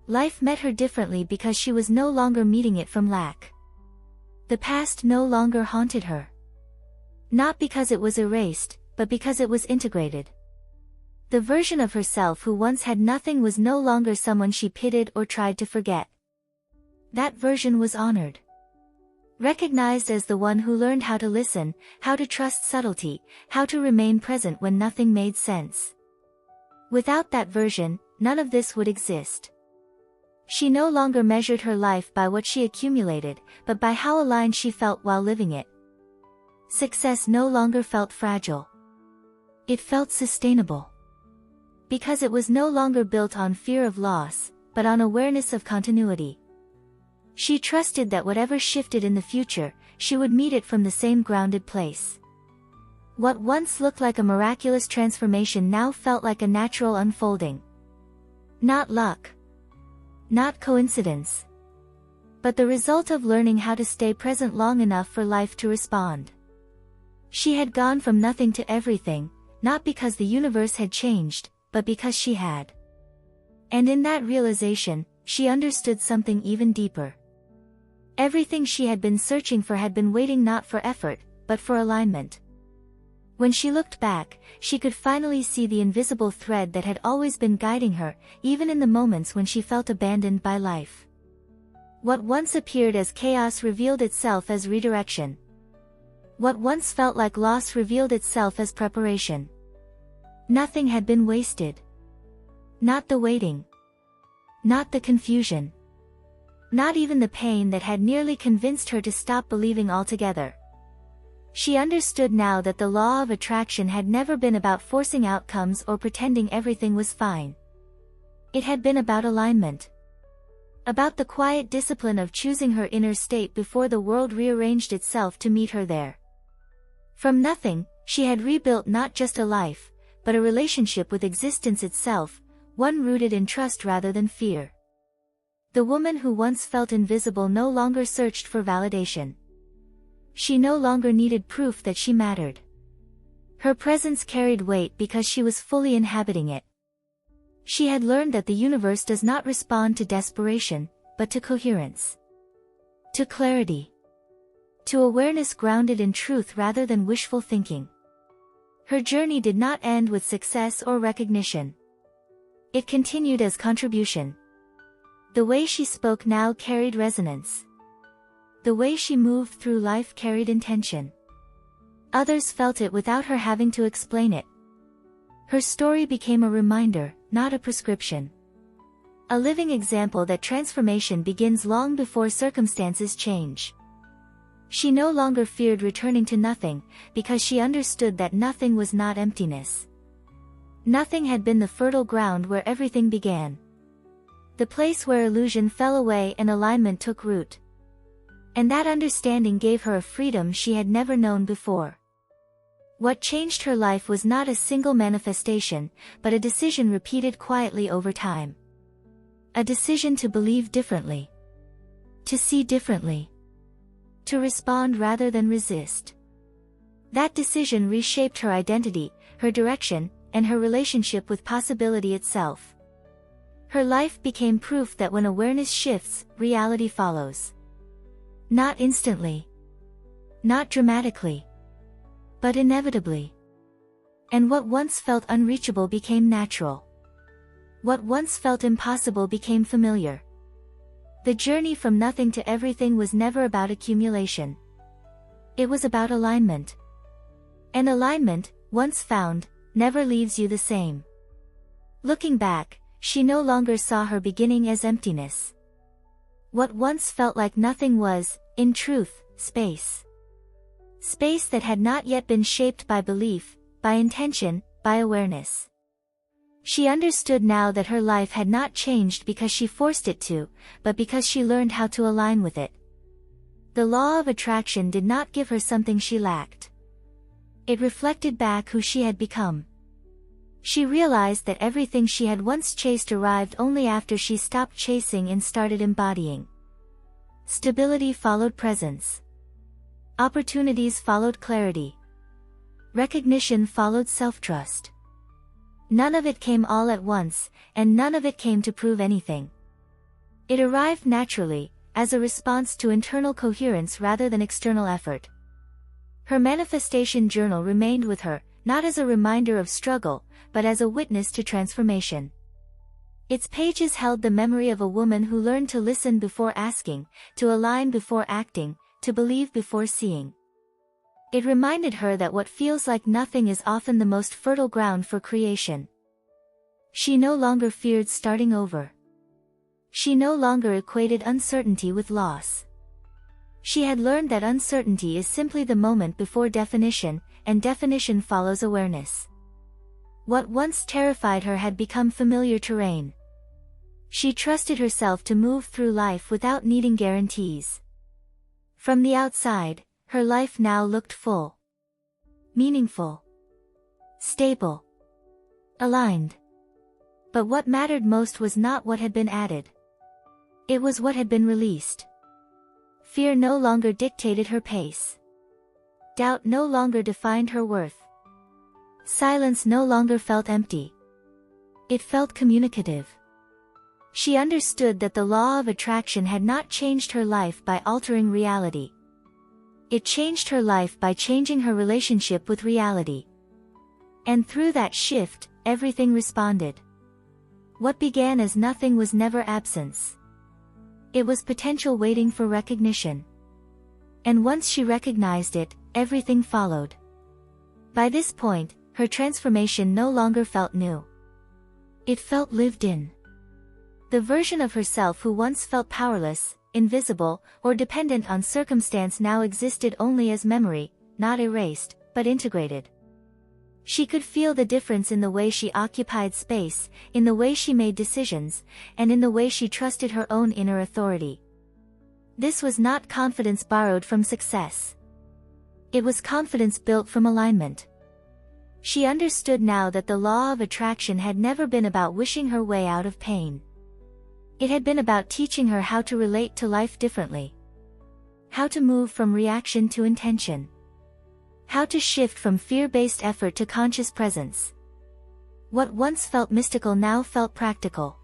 Life met her differently because she was no longer meeting it from lack. The past no longer haunted her. Not because it was erased, but because it was integrated. The version of herself who once had nothing was no longer someone she pitied or tried to forget. That version was honored. Recognized as the one who learned how to listen, how to trust subtlety, how to remain present when nothing made sense. Without that version, none of this would exist. She no longer measured her life by what she accumulated, but by how aligned she felt while living it. Success no longer felt fragile. It felt sustainable. Because it was no longer built on fear of loss, but on awareness of continuity. She trusted that whatever shifted in the future, she would meet it from the same grounded place. What once looked like a miraculous transformation now felt like a natural unfolding. Not luck. Not coincidence. But the result of learning how to stay present long enough for life to respond. She had gone from nothing to everything, not because the universe had changed, but because she had. And in that realization, she understood something even deeper. Everything she had been searching for had been waiting not for effort, but for alignment. When she looked back, she could finally see the invisible thread that had always been guiding her, even in the moments when she felt abandoned by life. What once appeared as chaos revealed itself as redirection. What once felt like loss revealed itself as preparation. Nothing had been wasted. Not the waiting. Not the confusion. Not even the pain that had nearly convinced her to stop believing altogether. She understood now that the law of attraction had never been about forcing outcomes or pretending everything was fine. It had been about alignment. About the quiet discipline of choosing her inner state before the world rearranged itself to meet her there. From nothing, she had rebuilt not just a life, but a relationship with existence itself, one rooted in trust rather than fear. The woman who once felt invisible no longer searched for validation. She no longer needed proof that she mattered. Her presence carried weight because she was fully inhabiting it. She had learned that the universe does not respond to desperation, but to coherence. To clarity. To awareness grounded in truth rather than wishful thinking. Her journey did not end with success or recognition. It continued as contribution. The way she spoke now carried resonance. The way she moved through life carried intention. Others felt it without her having to explain it. Her story became a reminder, not a prescription. A living example that transformation begins long before circumstances change. She no longer feared returning to nothing, because she understood that nothing was not emptiness. Nothing had been the fertile ground where everything began. The place where illusion fell away and alignment took root. And that understanding gave her a freedom she had never known before. What changed her life was not a single manifestation, but a decision repeated quietly over time. A decision to believe differently. To see differently. To respond rather than resist. That decision reshaped her identity, her direction, and her relationship with possibility itself. Her life became proof that when awareness shifts, reality follows. Not instantly. Not dramatically. But inevitably. And what once felt unreachable became natural. What once felt impossible became familiar. The journey from nothing to everything was never about accumulation. It was about alignment. And alignment, once found, never leaves you the same. Looking back, she no longer saw her beginning as emptiness. What once felt like nothing was, in truth, space. Space that had not yet been shaped by belief, by intention, by awareness. She understood now that her life had not changed because she forced it to, but because she learned how to align with it. The law of attraction did not give her something she lacked. It reflected back who she had become. She realized that everything she had once chased arrived only after she stopped chasing and started embodying. Stability followed presence. Opportunities followed clarity. Recognition followed self-trust. None of it came all at once, and none of it came to prove anything. It arrived naturally, as a response to internal coherence rather than external effort. Her manifestation journal remained with her, not as a reminder of struggle, but as a witness to transformation. Its pages held the memory of a woman who learned to listen before asking, to align before acting, to believe before seeing. It reminded her that what feels like nothing is often the most fertile ground for creation. She no longer feared starting over. She no longer equated uncertainty with loss. She had learned that uncertainty is simply the moment before definition, and definition follows awareness. What once terrified her had become familiar terrain. She trusted herself to move through life without needing guarantees. From the outside, her life now looked full. Meaningful. Stable. Aligned. But what mattered most was not what had been added. It was what had been released. Fear no longer dictated her pace. Doubt no longer defined her worth. Silence no longer felt empty. It felt communicative. She understood that the law of attraction had not changed her life by altering reality. It changed her life by changing her relationship with reality. And through that shift, everything responded. What began as nothing was never absence. It was potential waiting for recognition. And once she recognized it, everything followed. By this point, her transformation no longer felt new. It felt lived in. The version of herself who once felt powerless, invisible, or dependent on circumstance now existed only as memory, not erased, but integrated. She could feel the difference in the way she occupied space, in the way she made decisions, and in the way she trusted her own inner authority. This was not confidence borrowed from success. It was confidence built from alignment. She understood now that the law of attraction had never been about wishing her way out of pain. It had been about teaching her how to relate to life differently. How to move from reaction to intention. How to shift from fear-based effort to conscious presence. What once felt mystical now felt practical.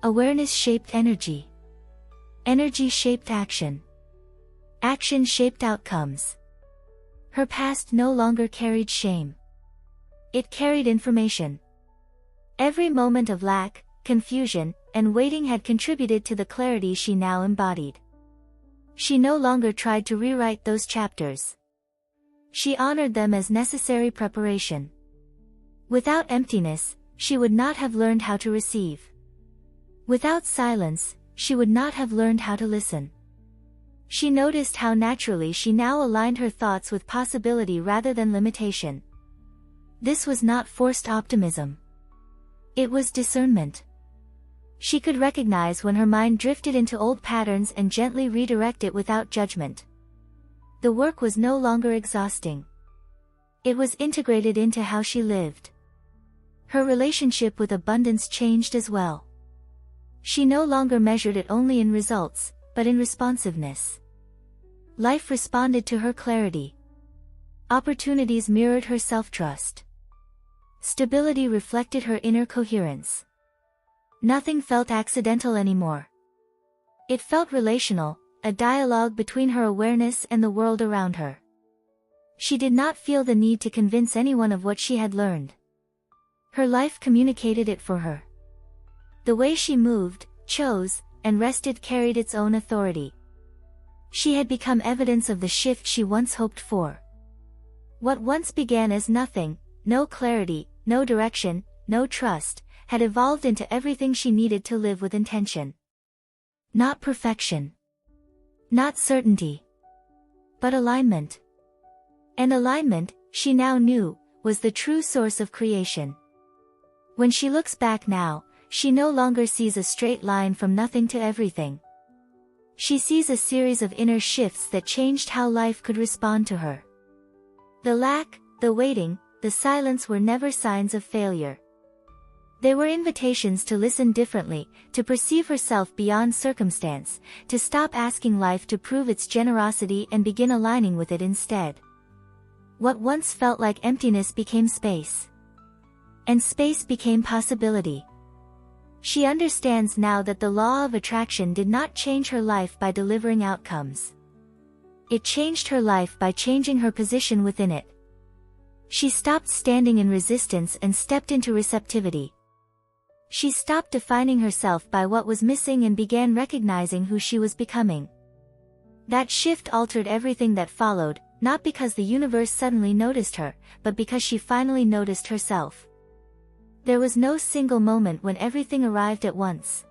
Awareness shaped energy. Energy shaped action. Action shaped outcomes. Her past no longer carried shame. It carried information. Every moment of lack, confusion, and waiting had contributed to the clarity she now embodied. She no longer tried to rewrite those chapters. She honored them as necessary preparation. Without emptiness, she would not have learned how to receive. Without silence, she would not have learned how to listen. She noticed how naturally she now aligned her thoughts with possibility rather than limitation. This was not forced optimism. It was discernment. She could recognize when her mind drifted into old patterns and gently redirect it without judgment. The work was no longer exhausting. It was integrated into how she lived. Her relationship with abundance changed as well. She no longer measured it only in results, but in responsiveness. Life responded to her clarity. Opportunities mirrored her self-trust. Stability reflected her inner coherence. Nothing felt accidental anymore. It felt relational, a dialogue between her awareness and the world around her. She did not feel the need to convince anyone of what she had learned. Her life communicated it for her. The way she moved, chose, and rested carried its own authority. She had become evidence of the shift she once hoped for. What once began as nothing, no clarity, no direction, no trust, had evolved into everything she needed to live with intention. Not perfection. Not certainty. But alignment. And alignment, she now knew, was the true source of creation. When she looks back now, she no longer sees a straight line from nothing to everything. She sees a series of inner shifts that changed how life could respond to her. The lack, the waiting, the silence were never signs of failure. They were invitations to listen differently, to perceive herself beyond circumstance, to stop asking life to prove its generosity and begin aligning with it instead. What once felt like emptiness became space. And space became possibility. She understands now that the law of attraction did not change her life by delivering outcomes. It changed her life by changing her position within it. She stopped standing in resistance and stepped into receptivity. She stopped defining herself by what was missing and began recognizing who she was becoming. That shift altered everything that followed, not because the universe suddenly noticed her, but because she finally noticed herself. There was no single moment when everything arrived at once.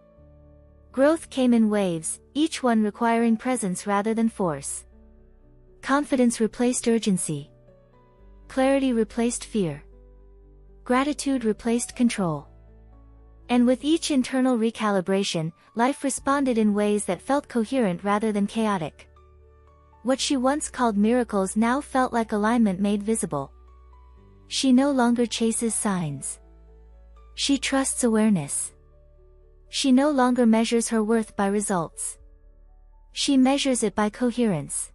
Growth came in waves, each one requiring presence rather than force. Confidence replaced urgency. Clarity replaced fear. Gratitude replaced control. And with each internal recalibration, life responded in ways that felt coherent rather than chaotic. What she once called miracles now felt like alignment made visible. She no longer chases signs. She trusts awareness. She no longer measures her worth by results. She measures it by coherence.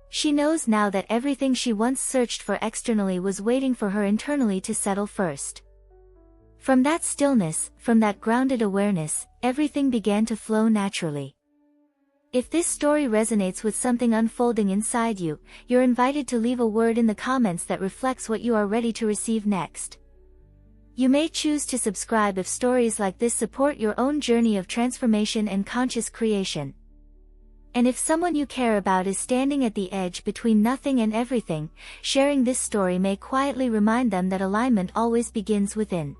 She knows now that everything she once searched for externally was waiting for her internally to settle first. From that stillness, from that grounded awareness, everything began to flow naturally. If this story resonates with something unfolding inside you, you're invited to leave a word in the comments that reflects what you are ready to receive next. You may choose to subscribe if stories like this support your own journey of transformation and conscious creation. And if someone you care about is standing at the edge between nothing and everything, sharing this story may quietly remind them that alignment always begins within.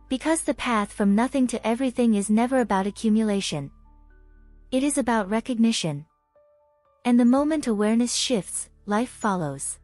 Because the path from nothing to everything is never about accumulation. It is about recognition. And the moment awareness shifts, life follows.